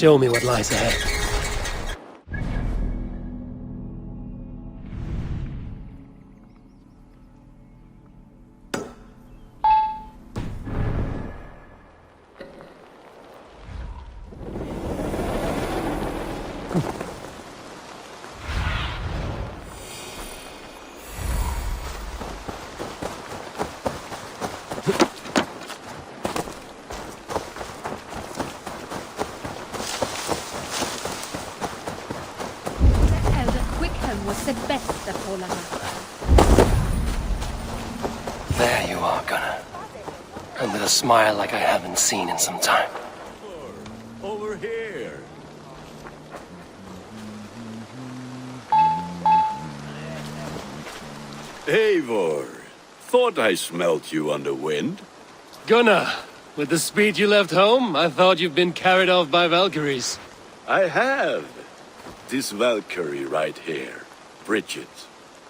Show me what lies ahead. There you are, Gunnar. And with a smile like I haven't seen in some time. Over here. Eivor, thought I smelt you on the wind. Gunnar, with the speed you left home, I thought you'd been carried off by Valkyries. I have. This Valkyrie right here. Bridget.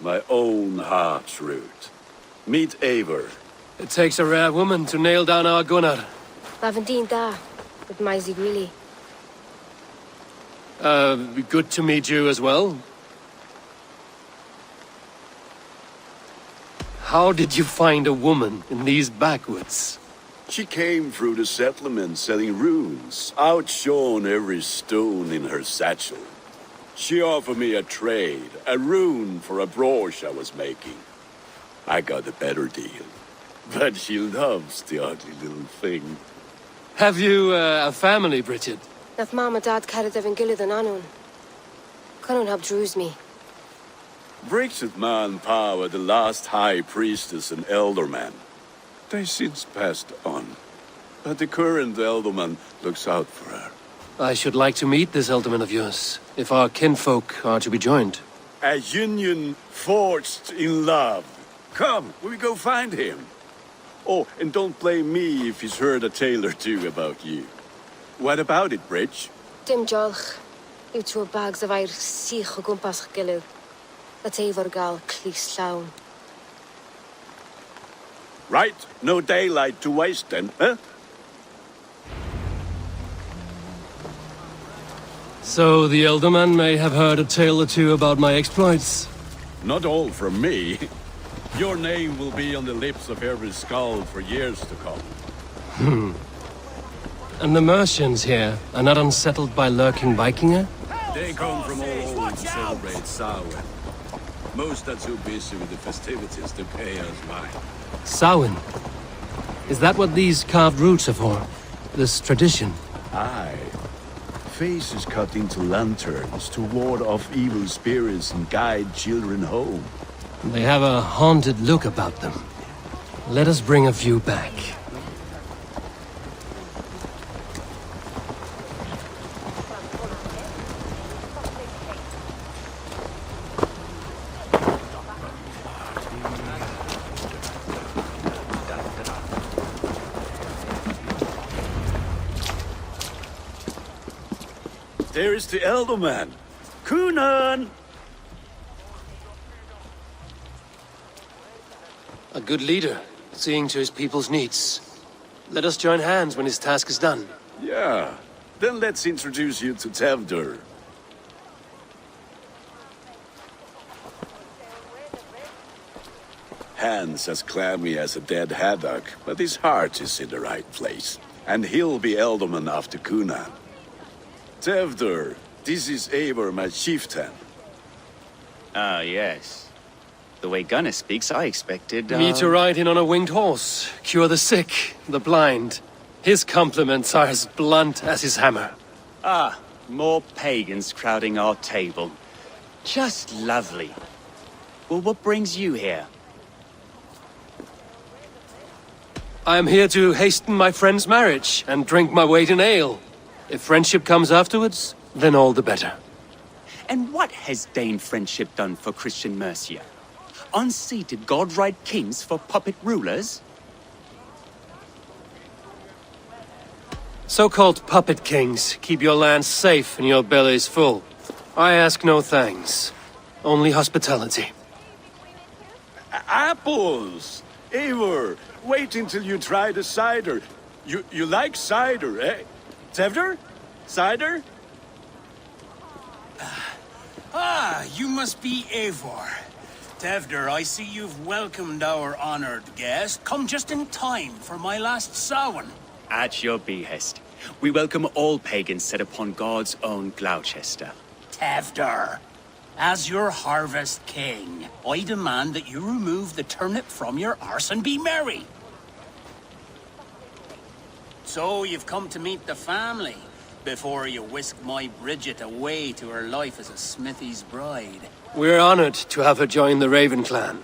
My own heart's root. Meet Eivor. It takes a rare woman to nail down our Gunnar. Lavendine da, with Maisy really. Good to meet you as well. How did you find a woman in these backwoods? She came through the settlement selling runes, outshone every stone in her satchel. She offered me a trade, a rune for a brooch I was making. I got a better deal. But she loves the ugly little thing. Have you a family, Bridget? Nath Mom and Dad carried them in Gilad and Anun. Couldn't help druise me. Bridget Man Pa were the last high priestess and elderman. They since passed on. But the current elderman looks out for her. I should like to meet this elderman of yours, if our kinfolk are to be joined. A union forged in love. Come, we go find him. Oh, and don't blame me if he's heard a tale or two about you. What about it, Bridge? Dim jolch. You two bags of air sich o gwmpas Gilad. Let Eivor gal clis llawn. Right, no daylight to waste then, huh? So the elderman may have heard a tale or two about my exploits. Not all from me. Your name will be on the lips of every skull for years to come. And the Mercians here are not unsettled by lurking Vikinger? They come from all over to celebrate Samhain. Most are too busy with the festivities to pay us mind. Samhain? Is that what these carved roots are for? This tradition? Aye. Faces cut into lanterns to ward off evil spirits and guide children home. They have a haunted look about them. Let us bring a few back. There is the Elderman. Kunan! A good leader, seeing to his people's needs. Let us join hands when his task is done. Yeah. Then let's introduce you to Tevdur. Hands as clammy as a dead haddock, but his heart is in the right place. And he'll be Elderman after Kunan. Tevdur, this is Eivor, my chieftain. Ah, yes. The way Gunnar speaks, I expected, Me to ride in on a winged horse, cure the sick, the blind. His compliments are as blunt as his hammer. Ah, more pagans crowding our table. Just lovely. Well, what brings you here? I am here to hasten my friend's marriage and drink my weight in ale. If friendship comes afterwards, then all the better. And what has Dane friendship done for Christian Mercia? Unseated god-right kings for puppet rulers? So-called puppet kings keep your lands safe and your bellies full. I ask no thanks, only hospitality. Apples! Eivor, wait until you try the cider. You like cider, eh? Tevdur? Cider? Ah, you must be Eivor. Tevder, I see you've welcomed our honored guest. Come just in time for my last Samhain. At your behest. We welcome all pagans set upon God's own Gloucester. Tevder, as your harvest king, I demand that you remove the turnip from your arse and be merry. So you've come to meet the family, before you whisk my Bridget away to her life as a smithy's bride. We're honored to have her join the Raven clan.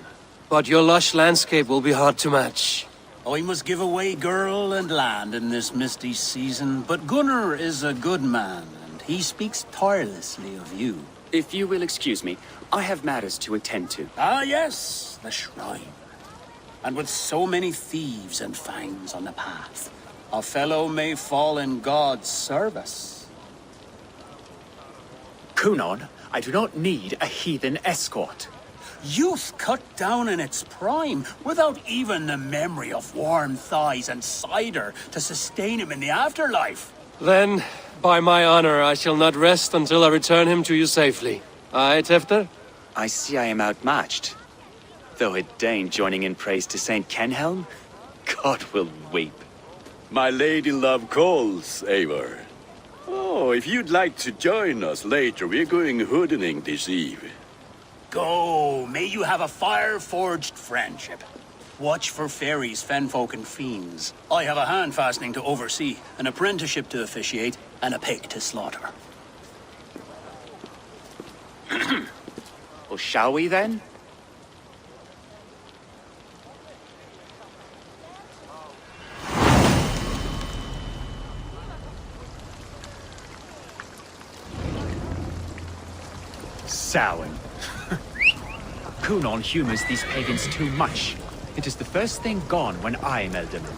But your lush landscape will be hard to match. I must give away girl and land in this misty season, but Gunnar is a good man, and he speaks tirelessly of you. If you will excuse me, I have matters to attend to. Ah yes, the shrine. And with so many thieves and fangs on the path, a fellow may fall in God's service. Kunon, I do not need a heathen escort. Youth cut down in its prime, without even the memory of warm thighs and cider to sustain him in the afterlife. Then, by my honor, I shall not rest until I return him to you safely. Aye, Tefter? I see I am outmatched. Though a Dane joining in praise to Saint Kenhelm, God will weep. My lady love calls, Eivor. Oh, if you'd like to join us later, we're going hoodening this eve. Go, may you have a fire-forged friendship. Watch for fairies, fenfolk, and fiends. I have a hand fastening to oversee, an apprenticeship to officiate, and a pig to slaughter. Well, shall we then? Samhain. Kunon humors these pagans too much. It is the first thing gone when I am Elderman.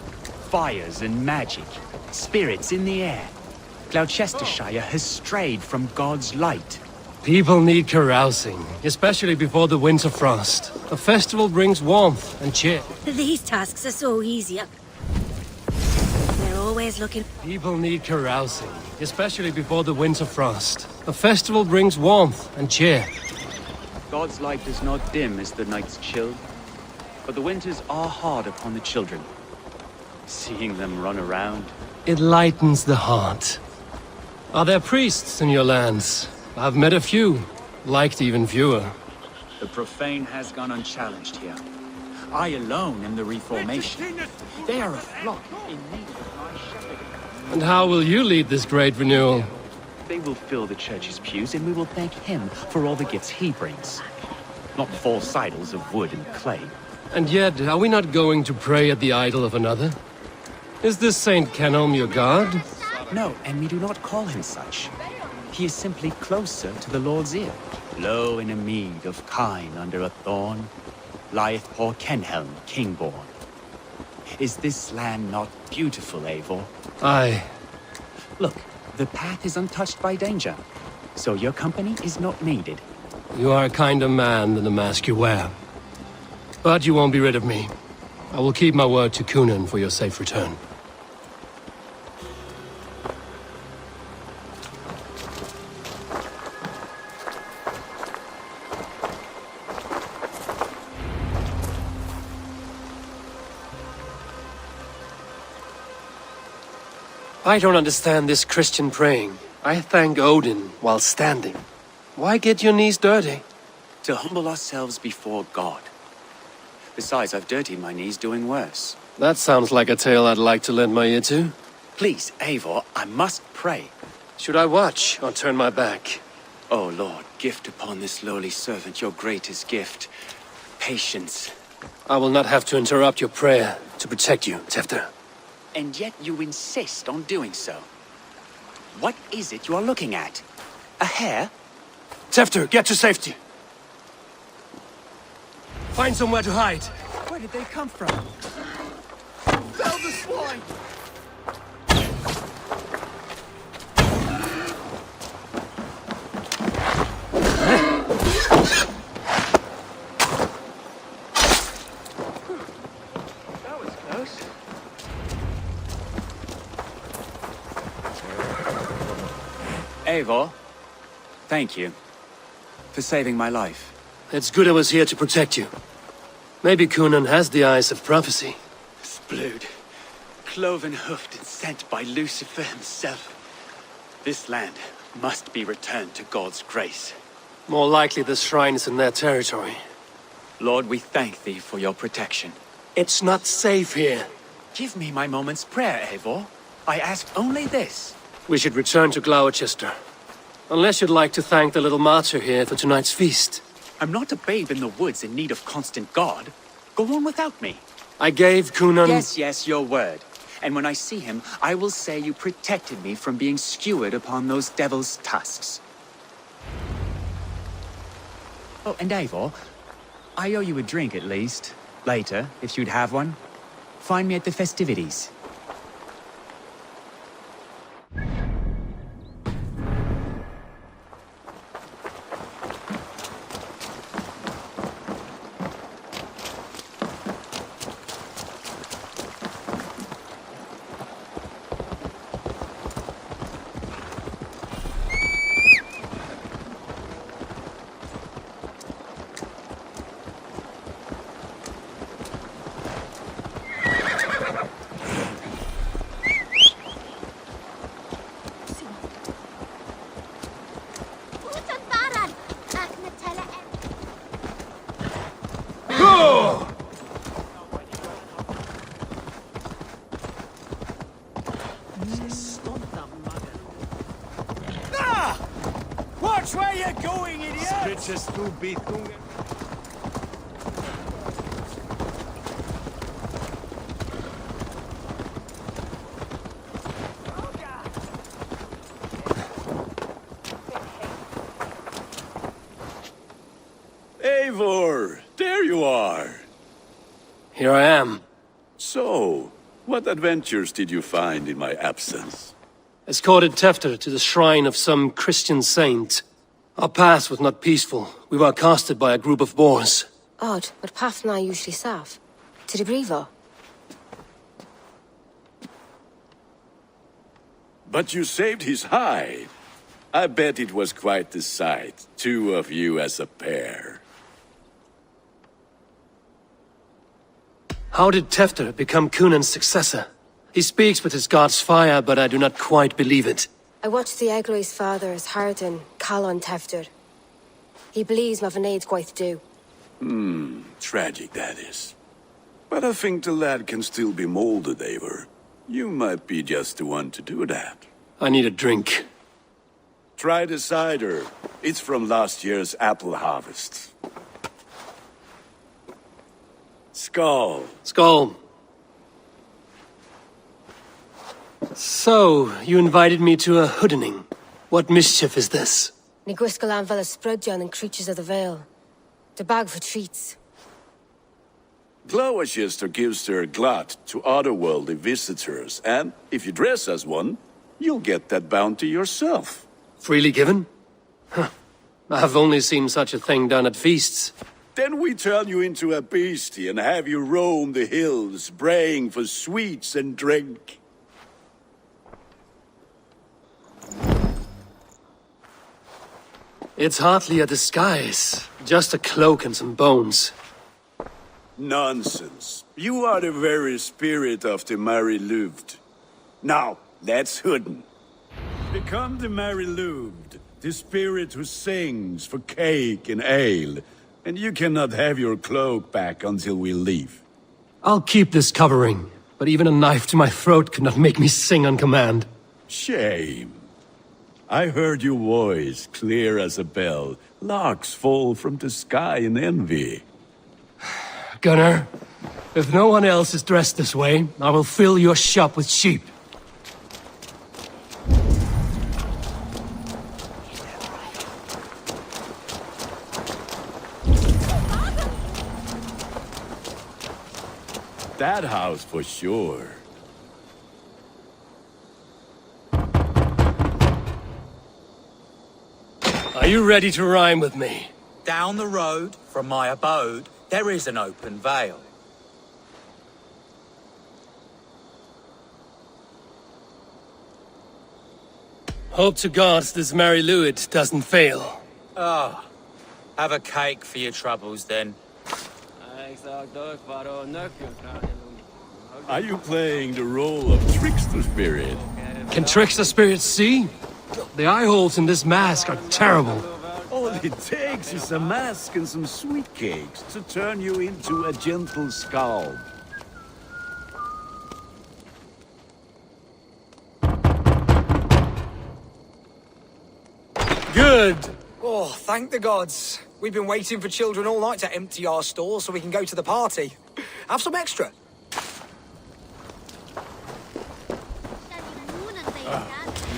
Fires and magic, spirits in the air. Gloucestershire has strayed from God's light. People need carousing, especially before the winter frost. A festival brings warmth and cheer. These tasks are so easier. We're always looking. People need carousing, especially before the winter frost. A festival brings warmth and cheer. God's light does not dim as the nights chill, but the winters are hard upon the children. Seeing them run around. It lightens the heart. Are there priests in your lands? I've met a few, liked even fewer. The profane has gone unchallenged here. I alone am the Reformation. They are a flock in need of my shepherding. And how will you lead this great renewal? They will fill the church's pews, and we will thank him for all the gifts he brings. Not false idols of wood and clay. And yet, are we not going to pray at the idol of another? Is this Saint Kenelm your god? No, and we do not call him such. He is simply closer to the Lord's ear. Lo, in a mead of kine under a thorn, lieth poor Kenhelm, king-born. Is this land not beautiful, Eivor? Aye. Look, the path is untouched by danger, so your company is not needed. You are a kinder man than the mask you wear. But you won't be rid of me. I will keep my word to Kunan for your safe return. I don't understand this Christian praying. I thank Odin while standing. Why get your knees dirty? To humble ourselves before God. Besides, I've dirtied my knees doing worse. That sounds like a tale I'd like to lend my ear to. Please, Eivor, I must pray. Should I watch or turn my back? Oh Lord, gift upon this lowly servant your greatest gift. Patience. I will not have to interrupt your prayer to protect you, Tefter. And yet you insist on doing so. What is it you are looking at? A hare? Tefter, get to safety! Find somewhere to hide. Where did they come from? Fell the swine! That was close. Eivor, thank you for saving my life. It's good I was here to protect you. Maybe Conan has the eyes of prophecy. This blood, cloven-hoofed and sent by Lucifer himself. This land must be returned to God's grace. More likely the shrine is in their territory. Lord, we thank thee for your protection. It's not safe here. Give me my moment's prayer, Eivor. I ask only this. We should return to Gloucester. Unless you'd like to thank the little martyr here for tonight's feast. I'm not a babe in the woods in need of constant guard. Go on without me. I gave Conan... Yes, your word. And when I see him, I will say you protected me from being skewered upon those devil's tusks. Oh, and Eivor, I owe you a drink at least. Later, if you'd have one. Find me at the festivities. Watch where you're going, idiot! Eivor, there you are. Here I am. So, what adventures did you find in my absence? Escorted Tefter to the shrine of some Christian saint. Our path was not peaceful. We were accosted by a group of boars. Odd, but path na usually safe. To the Brivo. But you saved his hide. I bet it was quite the sight, two of you as a pair. How did Tefter become Cunan's successor? He speaks with his god's fire, but I do not quite believe it. I watched the Egloi's father as Harden, Calon Tefter. He believes Mavanade quite do. Tragic that is. But I think the lad can still be molded, Eivor. You might be just the one to do that. I need a drink. Try the cider. It's from last year's apple harvest. Skull. Skull. So, you invited me to a hoodening. What mischief is this? Ni gwisgalan fel ysbrydion and creatures of the Vale. The bag for treats. Gloucester gives their glut to otherworldly visitors, and if you dress as one, you'll get that bounty yourself. Freely given? Huh. I have only seen such a thing done at feasts. Then we turn you into a beastie and have you roam the hills, braying for sweets and drink. It's hardly a disguise. Just a cloak and some bones. Nonsense. You are the very spirit of the Mary Louved. Now, let's hooden. Become the Mary Louved, the spirit who sings for cake and ale, and you cannot have your cloak back until we leave. I'll keep this covering, but even a knife to my throat could not make me sing on command. Shame. I heard your voice clear as a bell. Larks fall from the sky in envy. Gunnar, if no one else is dressed this way, I will fill your shop with sheep. That house for sure. Are you ready to rhyme with me? Down the road from my abode, there is an open vale. Hope to God this Mary Lewid doesn't fail. Oh, have a cake for your troubles then. Are you playing the role of trickster spirit? Can trickster spirits see? The eye holes in this mask are terrible. All it takes is a mask and some sweet cakes to turn you into a gentle scald. Good. Oh, thank the gods. We've been waiting for children all night to empty our stores so we can go to the party. Have some extra.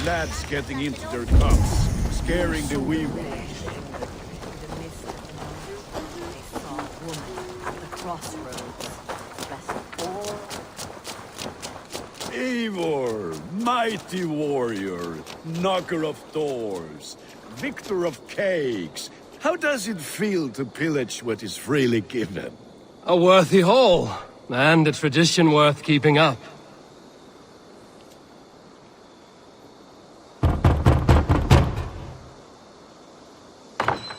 Lads getting into their cups, scaring the wee ones. Eivor, mighty warrior, knocker of doors, victor of cakes. How does it feel to pillage what is freely given? A worthy haul, and a tradition worth keeping up.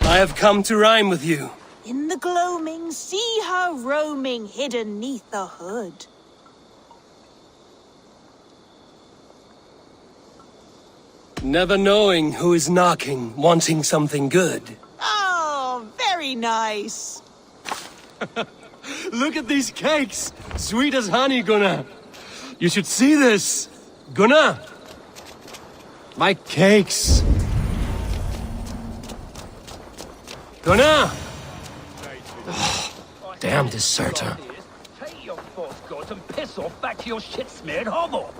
I have come to rhyme with you. In the gloaming, see her roaming hidden neath the hood. Never knowing who is knocking, wanting something good. Oh, very nice. Look at these cakes! Sweet as honey, Gunnar! You should see this! Gunnar! My cakes! Gunnar! Oh, damn deserter. Take your false gods and piss off back to your shit-smeared hovel.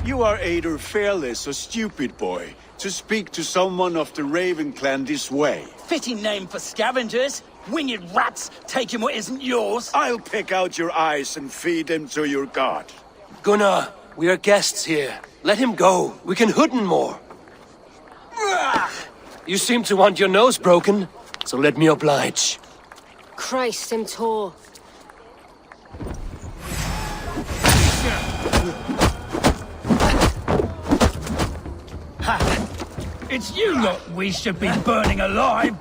You are either fearless or stupid, boy, to speak to someone of the Raven clan this way. Fitting name for scavengers. Winged rats taking what isn't yours. I'll pick out your eyes and feed them to your god. Gunnar, we are guests here. Let him go. We can hood him more. You seem to want your nose broken, so let me oblige. Christ him tall. It's you lot we should be burning alive.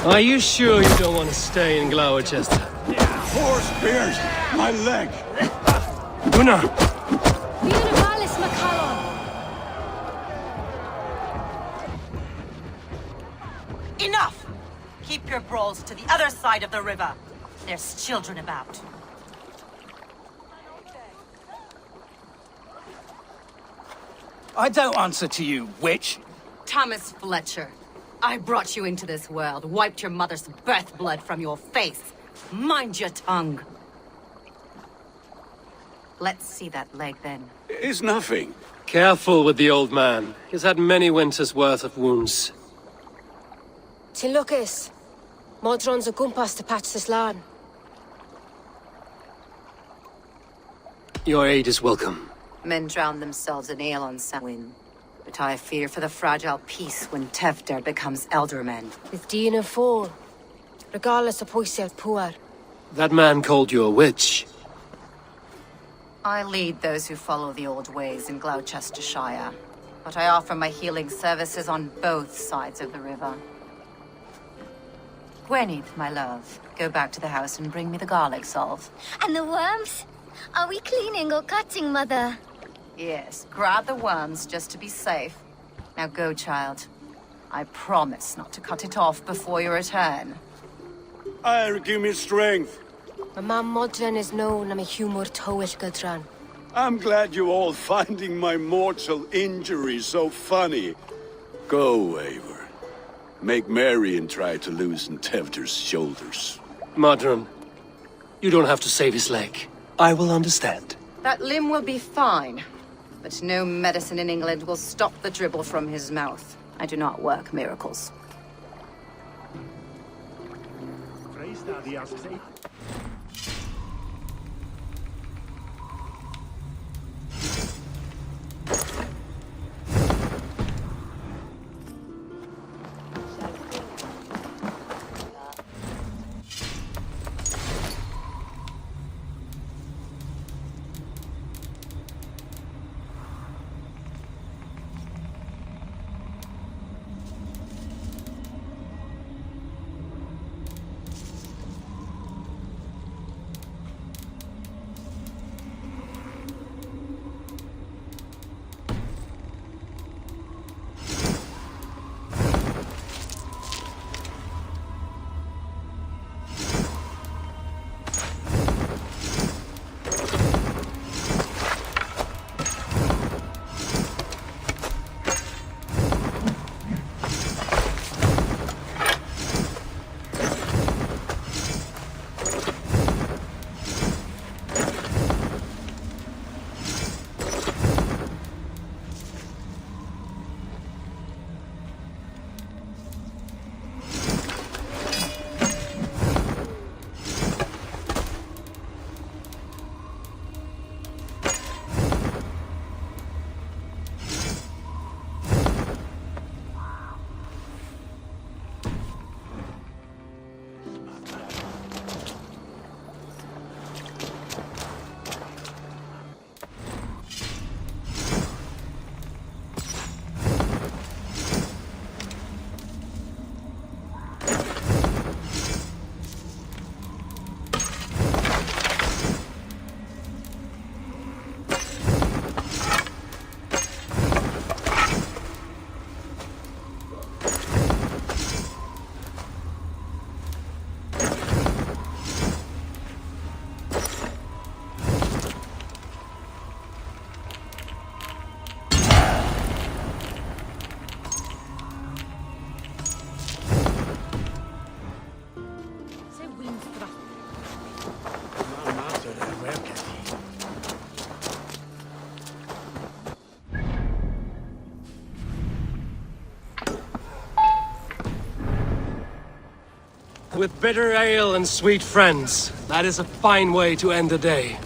Are you sure you don't want to stay in Gloucester? Four spears! My leg! Gunnar! Univalis Macallon. Enough! Keep your brawls to the other side of the river. There's children about. I don't answer to you, witch. Thomas Fletcher, I brought you into this world, wiped your mother's birth blood from your face. Mind your tongue. Let's see that leg then. It's nothing. Careful with the old man. He's had many winters' worth of wounds. Till Lucas. Modron's a gumpas to patch this land. Your aid is welcome. Men drown themselves in ale on Samhain. But I fear for the fragile peace when Tevder becomes eldermen. With Dina fall. Regardless of Poisiat Puar. That man called you a witch. I lead those who follow the old ways in Gloucestershire. But I offer my healing services on both sides of the river. Gwyneth, my love, go back to the house and bring me the garlic salve. And the worms? Are we cleaning or cutting, Mother? Yes, grab the worms just to be safe. Now go, child. I promise not to cut it off before your return. Give me strength. My mam Modron is known am a humor towish gadran. I'm glad you all finding my mortal injury so funny. Go, Eivor. Make merry and try to loosen Tevder's shoulders. Modron, you don't have to save his leg. I will understand. That limb will be fine, but no medicine in England will stop the dribble from his mouth. I do not work miracles. With bitter ale and sweet friends, that is a fine way to end the day.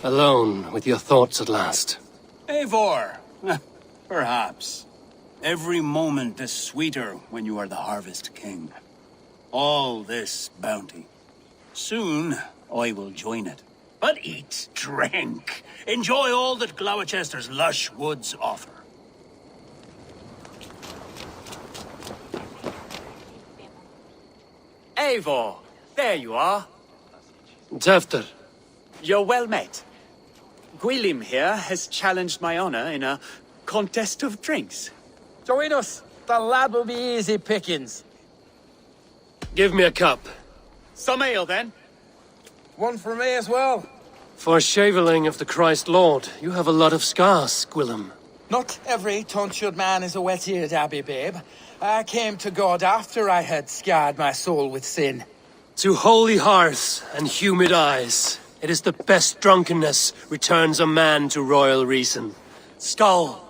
Alone with your thoughts at last. Eivor, perhaps. Every moment is sweeter when you are the Harvest King. All this bounty. Soon, I will join it. But eat, drink, enjoy all that Gloucester's lush woods offer. Eivor, there you are. Tevder. You're well met. Gwilym here has challenged my honor in a contest of drinks. Join us. The lad will be easy pickings. Give me a cup. Some ale, then. One for me as well. For shaveling of the Christ Lord, you have a lot of scars, Gwilym. Not every tonsured man is a wet-eared abbey, babe. I came to God after I had scarred my soul with sin. To holy hearths and humid eyes, it is the best drunkenness returns a man to royal reason. Skull!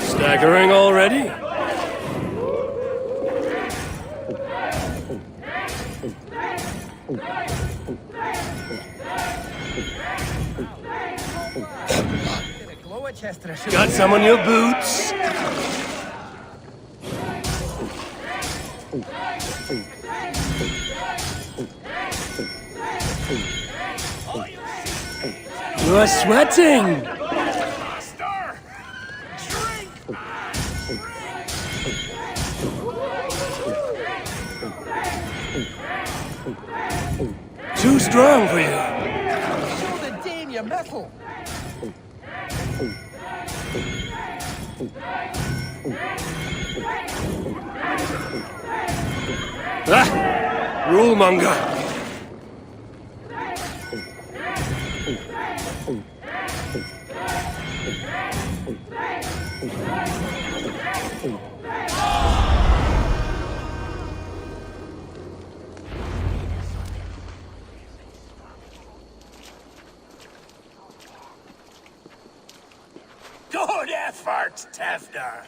Staggering already? Got some on your boots? You are sweating! Too strong for you. Show the Dane your metal. Ah! Rulemonger! Good effort, Tefter.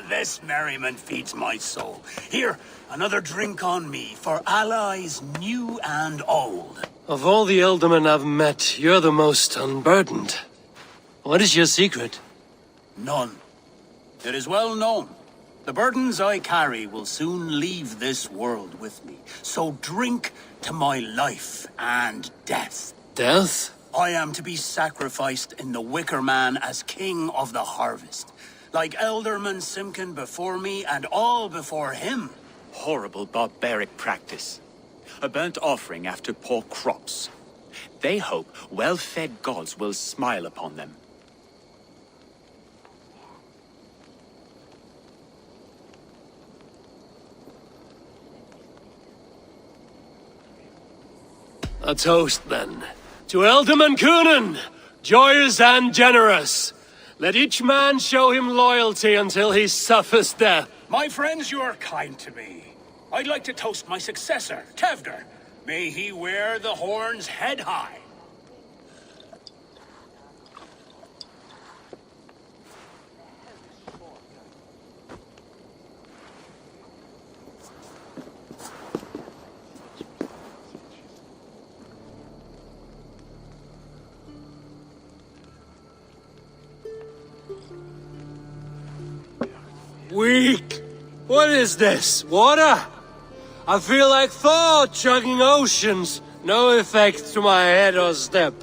This merriment feeds my soul. Here, another drink on me for allies new and old. Of all the Ealdormen I've met, you're the most unburdened. What is your secret? None. It is well known. The burdens I carry will soon leave this world with me. So drink to my life and death. Death? I am to be sacrificed in the Wicker Man as king of the harvest. Like Elderman Simkin before me and all before him. Horrible barbaric practice. A burnt offering after poor crops. They hope well-fed gods will smile upon them. A toast, then. To Ealdorman Coonan, joyous and generous. Let each man show him loyalty until he suffers death. My friends, you are kind to me. I'd like to toast my successor, Tevder. May he wear the horns head high. Weak! What is this? Water? I feel like Thor chugging oceans. No effect to my head or step.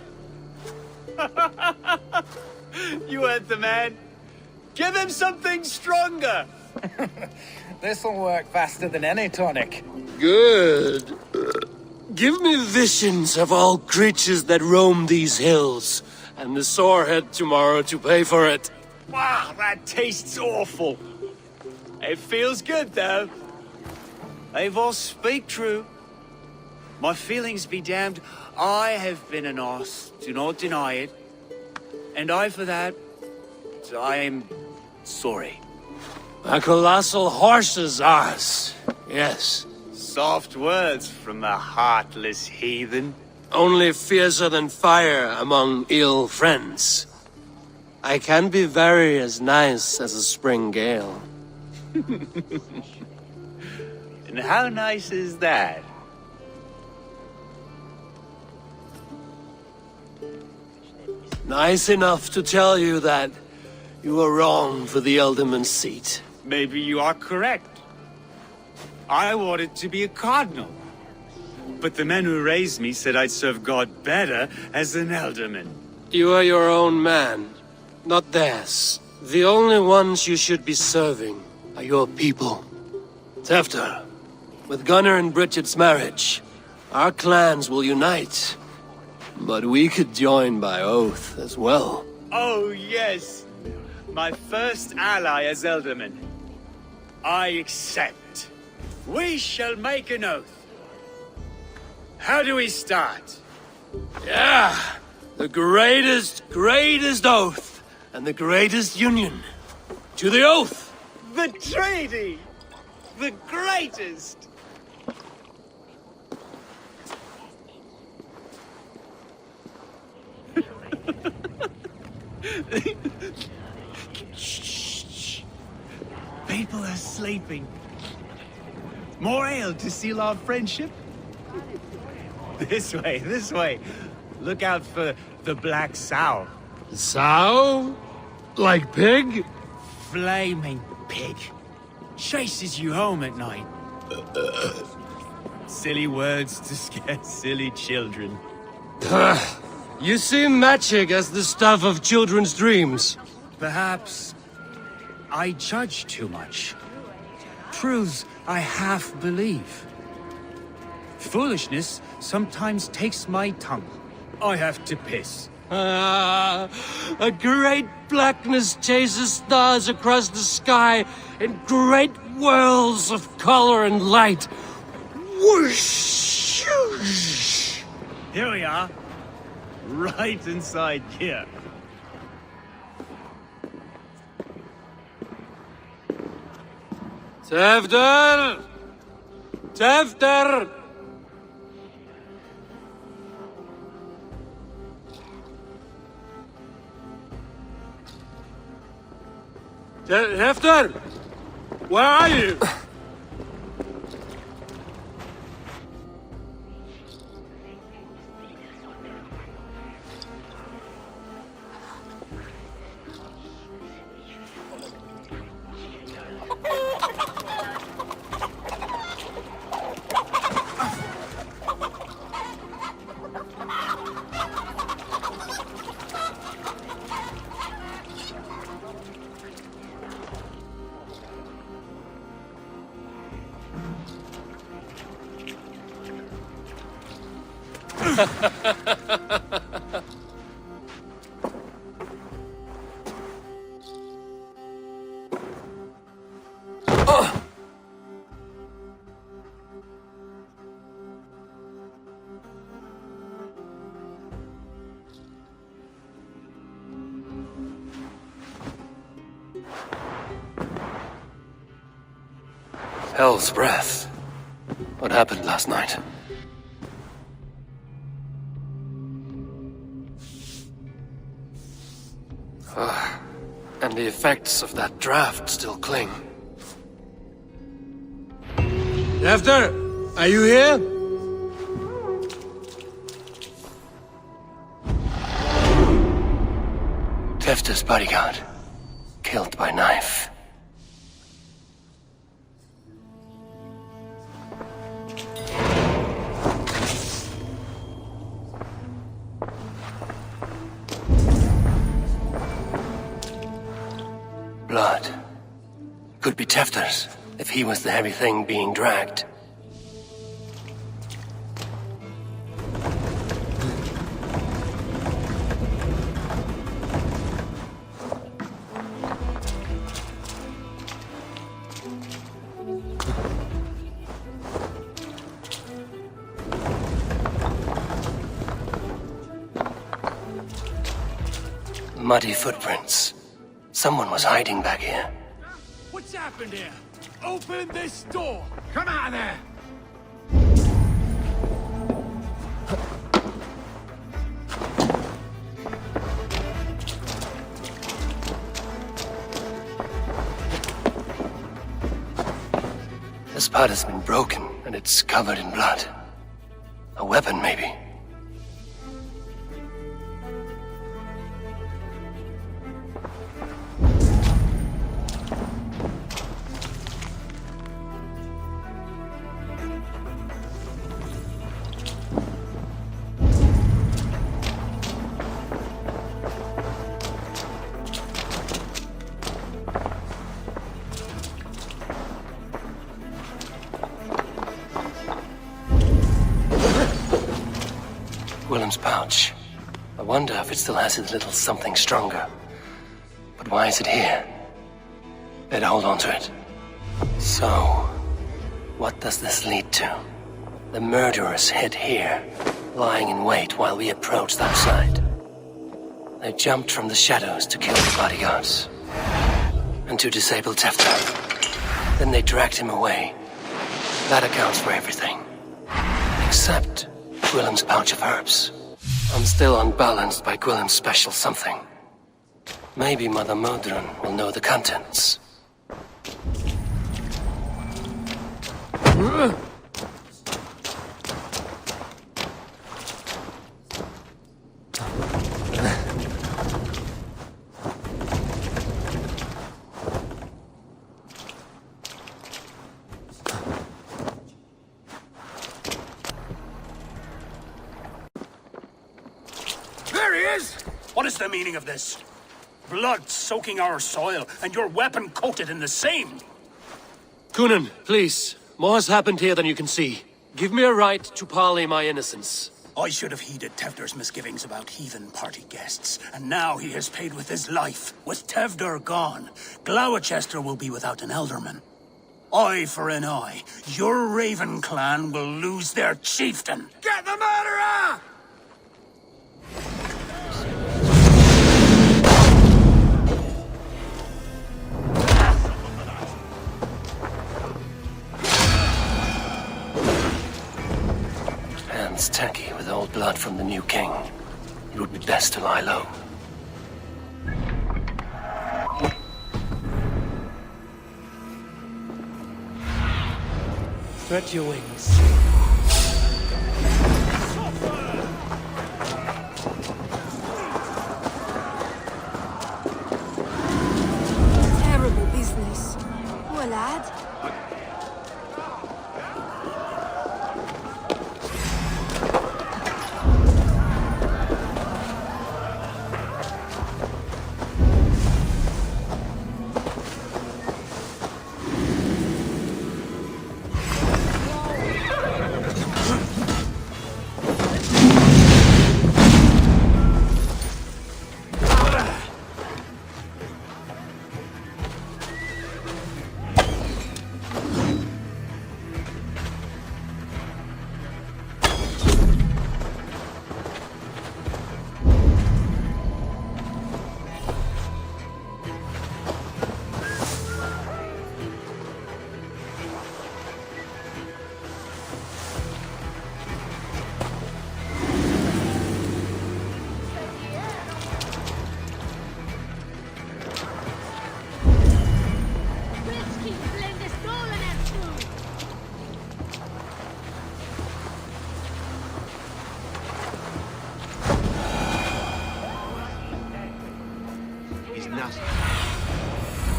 You heard the man. Give him something stronger. This'll work faster than any tonic. Good. Give me visions of all creatures that roam these hills, and the sorehead tomorrow to pay for it. Wow, that tastes awful. It feels good, though. Eivor, speak true. My feelings be damned. I have been an arse, do not deny it. And I, for that, I am sorry. A colossal horse's arse, yes. Soft words from the heartless heathen. Only fiercer than fire among ill friends. I can be very as nice as a spring gale. And how nice is that? Nice enough to tell you that you were wrong for the Ealdorman's seat. Maybe you are correct. I wanted to be a cardinal. But the men who raised me said I'd serve God better as an Ealdorman. You are your own man, not theirs. The only ones you should be serving are your people. Tefter, with Gunnar and Bridget's marriage, our clans will unite. But we could join by oath as well. Oh, yes. My first ally as Ealdorman. I accept. We shall make an oath. How do we start? Yeah! The greatest oath, and the greatest union. To the oath! The treaty! The greatest! Shh. People are sleeping. More ale to seal our friendship? This way. Look out for the black sow. Sow? Like pig? Flaming pig. Chases you home at night. Silly words to scare silly children. You see magic as the stuff of children's dreams. Perhaps I judge too much. Truths I half believe. Foolishness sometimes takes my tongue. I have to piss. Ah, a great blackness chases stars across the sky in great whirls of color and light. Whoosh! Shoosh. Here we are. Right inside here. Tefter! Tefter! Hefter! Where are you? Hell's breath. What happened last night? And the effects of that draft still cling. After, are you here? Tefter's bodyguard, killed by knife. Blood. Could be Tefter's, if he was the heavy thing being dragged. Muddy footprints. Someone was hiding back here. What's happened here? Open this door! Come out of there! This part has been broken, and it's covered in blood. A weapon, maybe. Willem's pouch. I wonder if it still has its little something stronger. But why is it here? Better hold on to it. So, what does this lead to? The murderers hid here, lying in wait while we approached outside. They jumped from the shadows to kill the bodyguards. And to disable Tefter. Then they dragged him away. That accounts for everything. Except Willem's pouch of herbs. I'm still unbalanced by Willem's special something. Maybe Mother Modron will know the contents. What is the meaning of this? Blood soaking our soil, and your weapon coated in the same. Kunin, please. More has happened here than you can see. Give me a right to parley my innocence. I should have heeded Tevder's misgivings about heathen party guests, and now he has paid with his life. With Tevder gone, Gloucester will be without an elderman. Eye for an eye. Your Raven clan will lose their chieftain. Get the murderer! Hands tacky with old blood from the new king. It would be best to lie low. Spread your wings. Terrible business. Poor lad.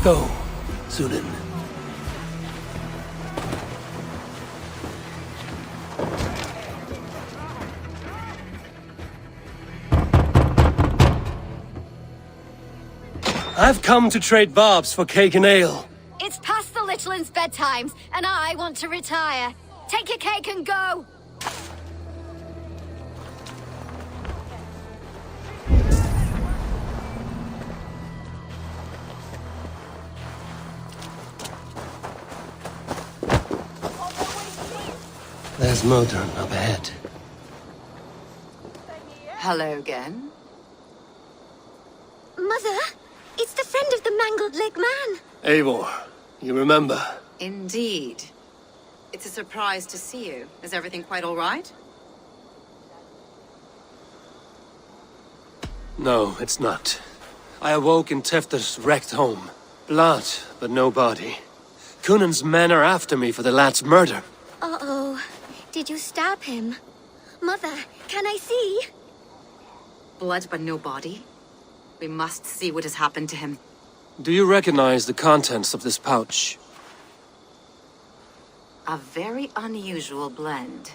Go, Sunan. I've come to trade barbs for cake and ale. It's past the little one's bedtimes, and I want to retire. Take your cake and go! There's Modron up ahead. Hello again. Mother, it's the friend of the mangled leg man. Eivor, you remember? Indeed. It's a surprise to see you. Is everything quite all right? No, it's not. I awoke in Tefter's wrecked home. Blood, but no body. Cunan's men are after me for the lad's murder. Uh-oh. Did you stab him? Mother, can I see? Blood but no body? We must see what has happened to him. Do you recognize the contents of this pouch? A very unusual blend.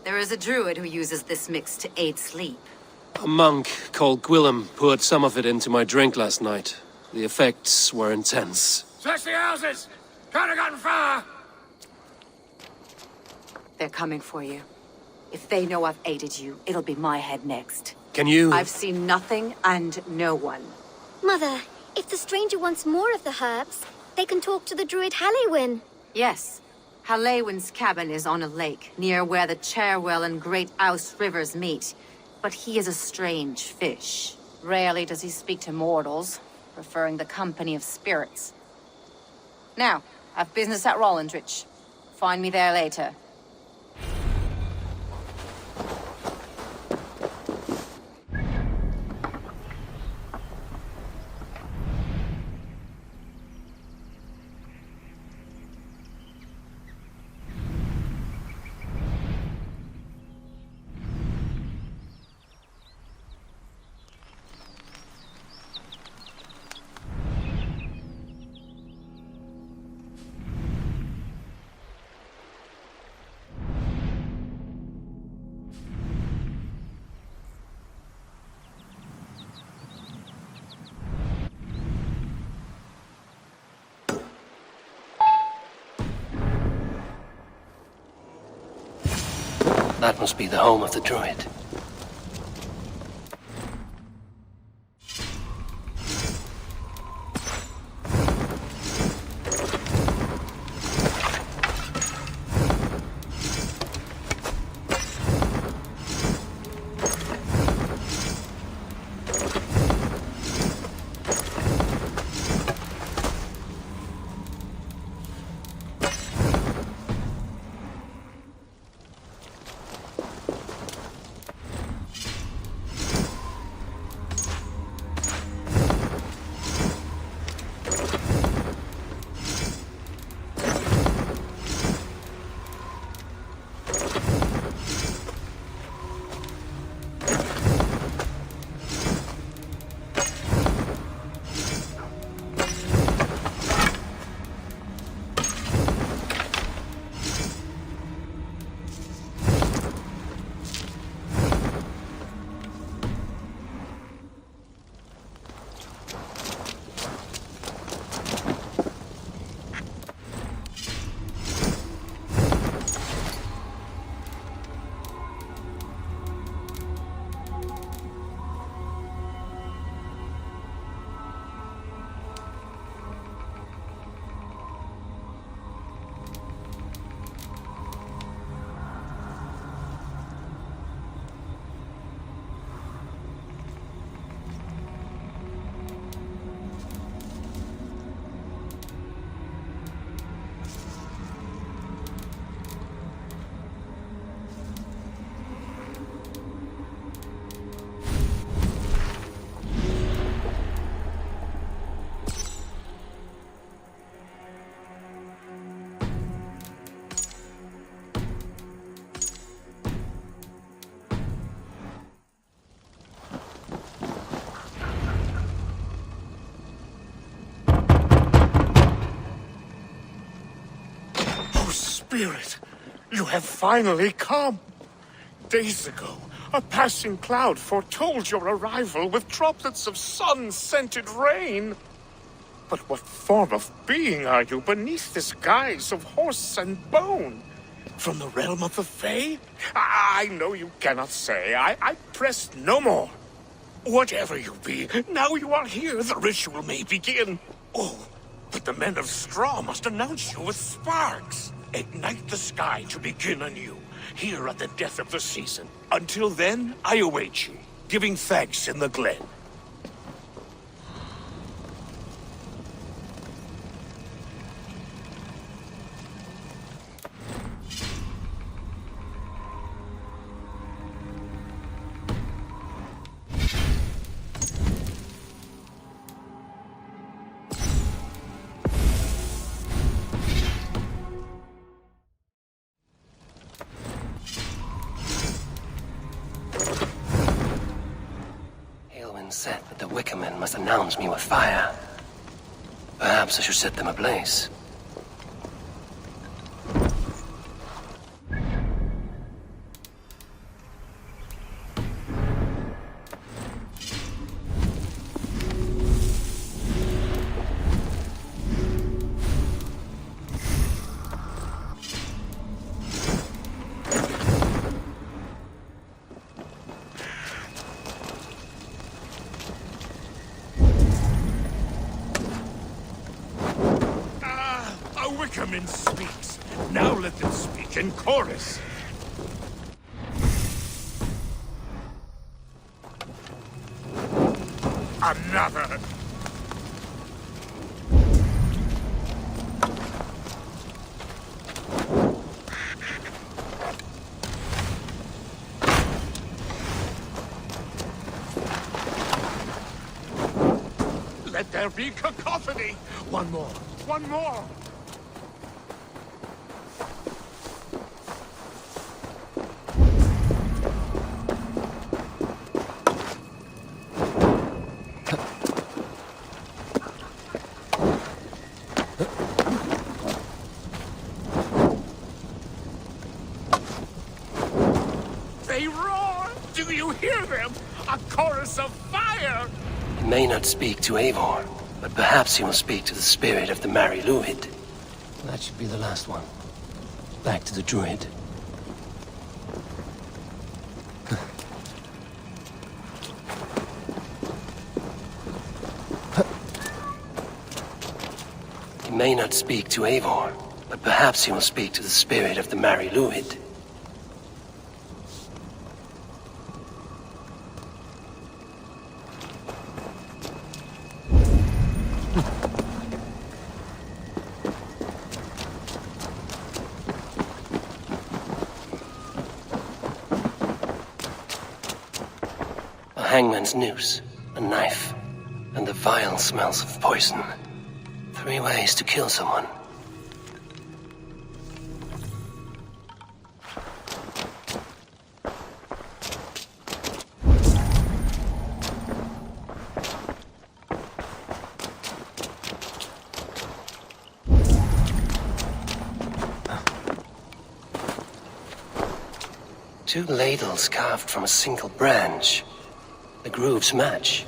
There is a druid who uses this mix to aid sleep. A monk called Gwillem poured some of it into my drink last night. The effects were intense. Search the houses! Can't have gotten far! They're coming for you. If they know I've aided you, it'll be my head next. Can you... I've seen nothing and no one. Mother, if the stranger wants more of the herbs, they can talk to the druid Halewyn. Yes. Halewyn's cabin is on a lake, near where the Cherwell and Great Ouse rivers meet. But he is a strange fish. Rarely does he speak to mortals, preferring the company of spirits. Now, I've business at Rollandrich. Find me there later. That must be the home of the druid. Spirit, you have finally come. Days ago, a passing cloud foretold your arrival with droplets of sun-scented rain. But what form of being are you beneath this guise of horse and bone? From the realm of the Fae? I know you cannot say. I press no more. Whatever you be, now you are here, the ritual may begin. Oh, but the men of straw must announce you with sparks. Ignite the sky to begin anew, here at the death of the season. Until then, I await you, giving thanks in the glen. Said that the Wicker men must announce me with fire. Perhaps I should set them ablaze. Wickerman speaks. Now let them speak in chorus. Another. Let there be cacophony. One more. One more. They roar! Do you hear them? A chorus of fire! He may not speak to Eivor, but perhaps he will speak to the spirit of the Mari Luid. That should be the last one. Back to the druid. may not speak to Eivor, but perhaps he will speak to the spirit of the Mary Luid. A hangman's noose, a knife, and the vile smells of poison. 3 ways to kill someone. Two ladles carved from a single branch. The grooves match.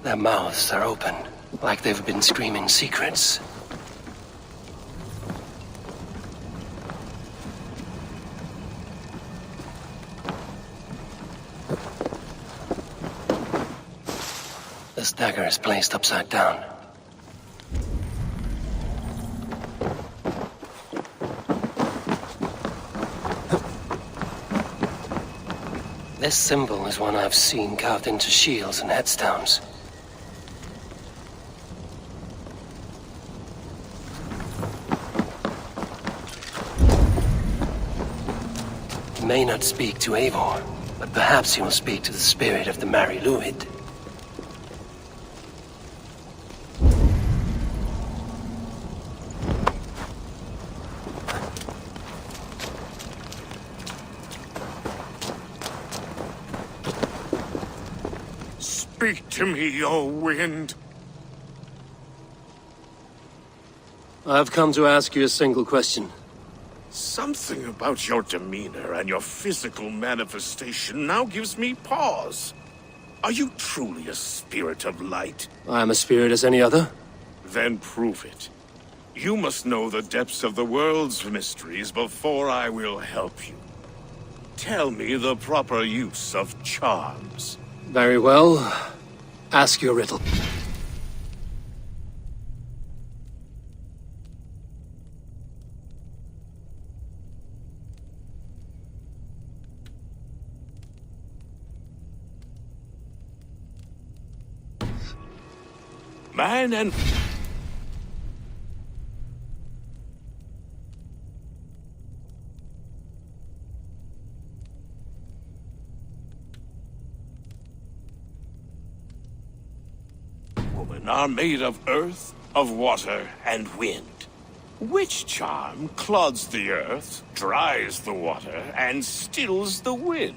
Their mouths are open, like they've been screaming secrets. This dagger is placed upside down. This symbol is one I've seen carved into shields and headstones. He may not speak to Eivor, but perhaps he will speak to the spirit of the Mary Luid. Speak to me, O wind. I've come to ask you a single question. Something about your demeanor and your physical manifestation now gives me pause. Are you truly a spirit of light? I am a spirit as any other. Then prove it. You must know the depths of the world's mysteries before I will help you. Tell me the proper use of charms. Very well. Ask your riddle. Man and... woman are made of earth, of water, and wind. Which charm clods the earth, dries the water, and stills the wind?